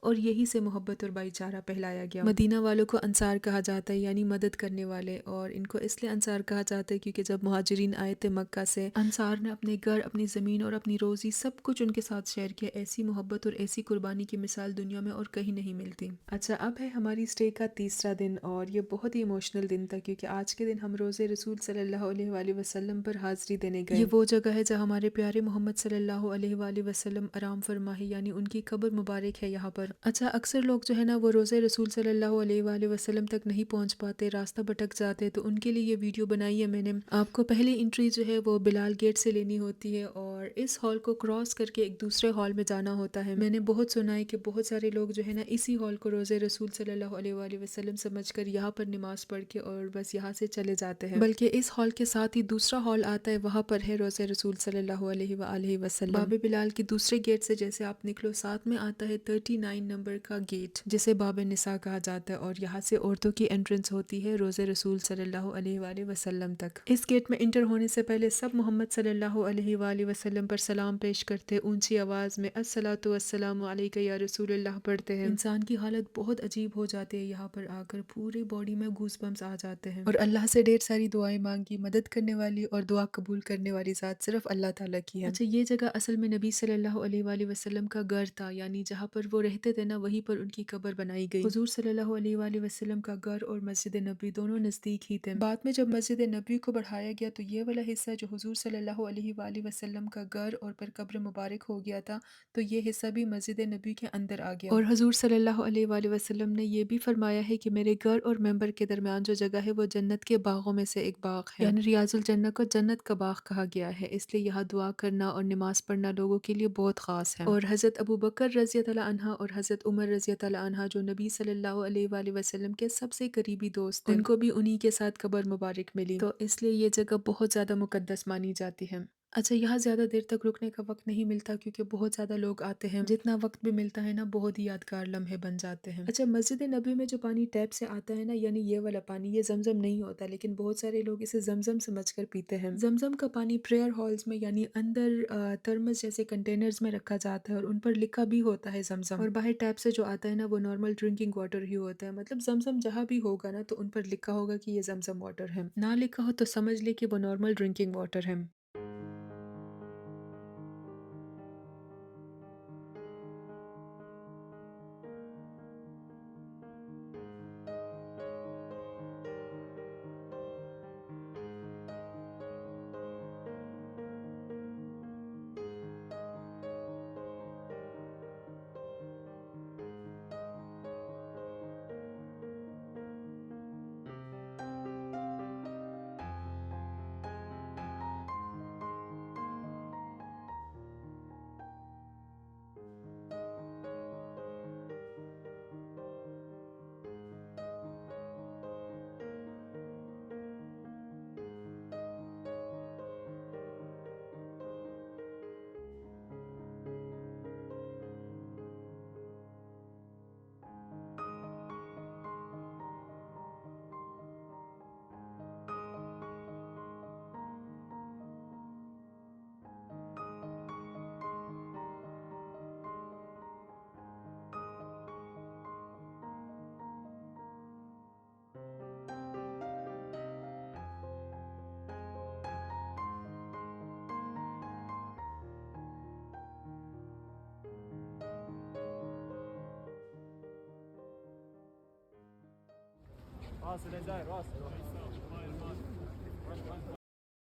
اور یہی سے محبت اور بھائی چارہ پھیلایا گیا۔ مدینہ والوں کو انصار کہا جاتا ہے، یعنی مدد کرنے والے، اور ان کو اس لیے انصار کہا جاتا ہے کیونکہ جب مہاجرین آئے تھے مکہ سے، انصار نے اپنے گھر، اپنی زمین اور اپنی روزی سب کچھ ان کے ساتھ شیئر کیا۔ ایسی محبت اور ایسی قربانی کی مثال دنیا میں اور کہیں نہیں ملتی۔ اچھا، اب ہے ہماری اسٹے کا تیسرا دن، اور یہ بہت ہی ایموشنل دن تھا کیونکہ آج کے دن ہم روزے رسول صلی اللہ علیہ وآلہ وسلم پر حاضری دینے گئے۔ یہ وہ جگہ ہے جہاں ہمارے پیارے محمد صلی اللہ علیہ وآلہ وسلم آرام فرما ہے، یعنی ان کی قبر مبارک ہے یہاں پر۔ اچھا، اکثر لوگ جو ہے نا وہ روزے رسول صلی اللہ علیہ وآلہ وسلم تک نہیں پہنچ پاتے، راستہ بھٹک جاتے، تو ان کے لیے یہ ویڈیو بنائی ہے میں نے۔ آپ کو پہلی انٹری جو ہے وہ بلال گیٹ سے لینی ہوتی ہے اور اس ہال کو کراس کر کے ایک دوسرے ہال میں جانا ہوتا ہے۔ میں نے بہت سنا ہے کہ بہت سارے لوگ جو ہے نا اسی ہال کو روزے رسول صلی اللہ علیہ وآلہ وسلم سمجھ کر یہاں پر نماز پڑھ کے اور بس یہاں سے چلے جاتے ہیں، بلکہ اس ہال کے ساتھ ہی دوسرا ہال آتا ہے، وہاں پر ہے روزے رسول صلی اللہ علیہ وآلہ وسلم۔ باب بلال کے دوسرے گیٹ سے جیسے آپ نکلو، ساتھ میں آتا ہے 39 نمبر کا گیٹ جسے باب نساء کہا جاتا ہے، اور یہاں سے عورتوں کی انٹرنس ہوتی ہے روزے رسول صلی اللہ علیہ وآلہ وسلم تک۔ اس گیٹ میں انٹر ہونے سے پہلے سب محمد صلی اللہ علیہ وآلہ وسلم پر سلام پیش کرتے، اونچی آواز میں الصلاۃ والسلام علیک یا رسول اللہ پڑھتے ہیں۔ انسان کی حالت بہت عجیب ہو جاتی ہے یہاں پر آ کر، پوری باڈی میں گوز بمپس آ جاتے ہیں، اور اللہ سے ڈھیر ساری دعائیں مانگی۔ مدد کرنے والی اور دعا قبول کرنے والی ذات صرف اللہ تعالیٰ کی ہے۔ اچھا، یہ جگہ اصل میں نبی صلی اللہ علیہ وآلہ وسلم کا گھر تھا، یعنی جہاں پر وہ رہتے تھے نا وہیں پر ان کی قبر بنائی گئی۔ حضور صلی اللہ علیہ وآلہ وسلم کا گھر اور مسجد نبی دونوں نزدیک ہی تھے۔ بعد میں جب مسجد نبی کو بڑھایا گیا تو یہ والا حصہ جو حضور صلی اللہ علیہ وآلہ وسلم کا گھر اور پر قبر مبارک ہو گیا تھا، تو یہ حصہ بھی مسجد نبی کے اندر آ گیا۔ اور حضور صلی اللہ علیہ وآلہ وسلم نے یہ بھی فرمایا ہے کہ میرے گھر اور ممبر کے درمیان جو جگہ ہے وہ جنت کے باغوں میں سے ایک باغ ہے، یعنی ریاض الجنہ کو جنت کا باغ کہا گیا ہے، اس لیے یہاں دعا کرنا اور نماز پڑھنا لوگوں کے لیے بہت خاص ہے۔ اور حضرت ابو بکر رضی اللہ عنہ اور حضرت عمر رضی اللہ عنہ جو نبی صلی اللہ علیہ وآلہ وسلم کے سب سے قریبی دوست تھے، ان کو بھی انہی کے ساتھ قبر مبارک ملی، تو اس لیے یہ جگہ بہت زیادہ مقدس مانی جاتی ہے۔ اچھا، یہاں زیادہ دیر تک رکنے کا وقت نہیں ملتا کیونکہ بہت زیادہ لوگ آتے ہیں، جتنا وقت بھی ملتا ہے نا بہت ہی یادگار لمحے بن جاتے ہیں۔ اچھا، مسجد نبی میں جو پانی ٹیپ سے آتا ہے نا، یعنی یہ والا پانی، یہ زمزم نہیں ہوتا، لیکن بہت سارے لوگ اسے زمزم سمجھ کر پیتے ہیں۔ زمزم کا پانی پریئر ہالز میں یعنی اندر ترمس جیسے کنٹینرز میں رکھا جاتا ہے اور ان پر لکھا بھی ہوتا ہے زمزم، اور باہر ٹیپ سے جو آتا ہے نا وہ نارمل ڈرنکنگ واٹر ہی ہوتا ہے، مطلب زمزم جہاں بھی ہوگا نا تو ان پر لکھا ہوگا کہ یہ زمزم واٹر ہے، نہ لکھا ہو تو سمجھ لے کہ وہ نارمل ڈرنکنگ واٹر ہے۔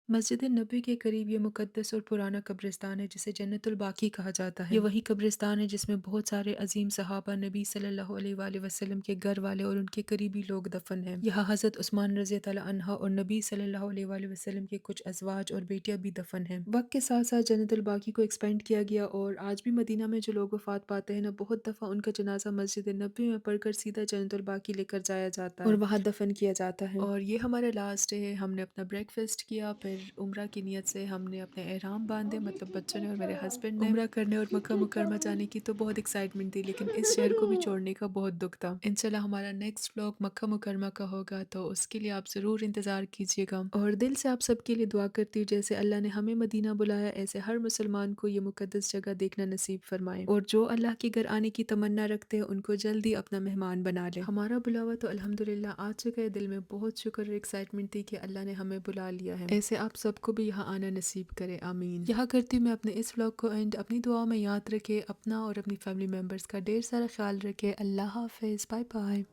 مسجد نبوی کے قریب یہ مقدس اور پرانا قبرستان ہے جسے جنت الباقی کہا جاتا ہے۔ یہ وہی قبرستان ہے جس میں بہت سارے عظیم صحابہ، نبی صلی اللہ علیہ وآلہ وسلم کے گھر والے اور ان کے قریبی لوگ دفن ہیں۔ یہاں حضرت عثمان رضی اللہ عنہ اور نبی صلی اللہ علیہ وآلہ وسلم کے کچھ ازواج اور بیٹیاں بھی دفن ہیں۔ وقت کے ساتھ ساتھ جنت الباقی کو ایکسپینڈ کیا گیا اور آج بھی مدینہ میں جو لوگ وفات پاتے ہیں نا، بہت دفعہ ان کا جنازہ مسجد نبوی میں پڑھ کر سیدھا جنت الباقی لے کر جایا جاتا ہے اور وہاں دفن کیا جاتا ہے۔ اور یہ ہمارا لاسٹ ہے، ہم نے اپنا بریک فاسٹ کیا، پھر پھر عمرہ کی نیت سے ہم نے اپنے احرام باندھے، مطلب بچوں نے اور میرے ہسبینڈ نے۔ عمرہ کرنے اور مکہ مکرمہ جانے کی تو بہت ایکسائٹمنٹ تھی، لیکن اس شہر کو بھی چھوڑنے کا بہت دکھ تھا۔ انشاءاللہ ہمارا نیکسٹ ولاگ مکہ مکرمہ کا ہوگا، تو اس کے لیے آپ ضرور انتظار کیجیے گا، اور دل سے آپ سب کے لیے دعا کرتی ہوں جیسے اللہ نے ہمیں مدینہ بلایا ایسے ہر مسلمان کو یہ مقدس جگہ دیکھنا نصیب فرمائے، اور جو اللہ کے گھر آنے کی تمنا رکھتے ہیں ان کو جلدی اپنا مہمان بنا لے۔ ہمارا بلاوا تو الحمدللہ آ چکا ہے، دل میں بہت شکر اور ایکسائٹمنٹ تھی کہ اللہ نے ہمیں بلا لیا ہے، ایسے آپ سب کو بھی یہاں آنا نصیب کرے، آمین۔ یہاں کرتی ہوں میں اپنے اس ولاگ کو اینڈ، اپنی دعاؤں میں یاد رکھے اپنا اور اپنی فیملی ممبرز کا ڈھیر سارا خیال رکھے۔ اللہ حافظ، بائے بائے۔